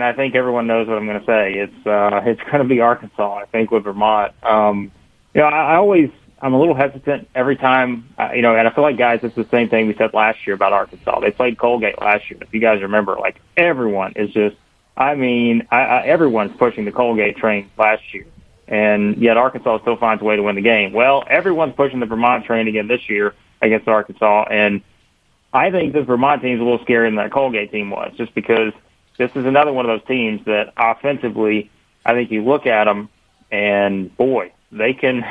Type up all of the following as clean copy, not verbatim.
I think everyone knows what I'm going to say. It's going to be Arkansas, I think, with Vermont. I'm a little hesitant every time, and I feel like, guys, it's the same thing we said last year about Arkansas. They played Colgate last year. If you guys remember, like, everyone is just, everyone's pushing the Colgate train last year, and yet Arkansas still finds a way to win the game. Well, everyone's pushing the Vermont train again this year against Arkansas, and I think this Vermont team is a little scarier than that Colgate team was, just because this is another one of those teams that offensively, I think you look at them and, boy, they can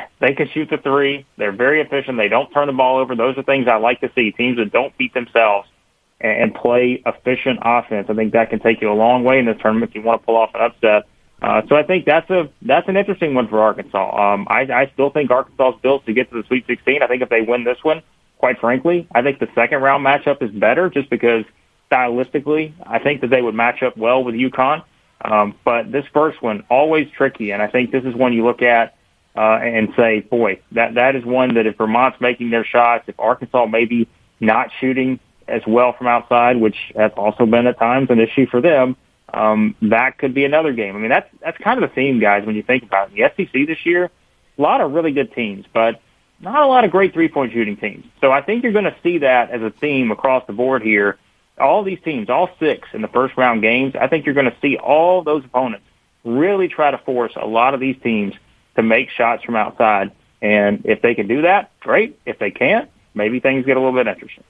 shoot the three. They're very efficient. They don't turn the ball over. Those are things I like to see, teams that don't beat themselves and play efficient offense. I think that can take you a long way in this tournament if you want to pull off an upset. So I think that's an interesting one for Arkansas. I still think Arkansas is built to get to the Sweet 16. I think if they win this one, quite frankly, I think the second round matchup is better just because stylistically, I think that they would match up well with UConn. But this first one, always tricky, and I think this is one you look at and say, boy, that is one that if Vermont's making their shots, if Arkansas maybe not shooting as well from outside, which has also been at times an issue for them, that could be another game. I mean, that's kind of the theme, guys, when you think about it. The SEC this year, a lot of really good teams, but not a lot of great three-point shooting teams. So I think you're going to see that as a theme across the board here. All these teams, all six in the first-round games, I think you're going to see all those opponents really try to force a lot of these teams to make shots from outside. And if they can do that, great. If they can't, maybe things get a little bit interesting.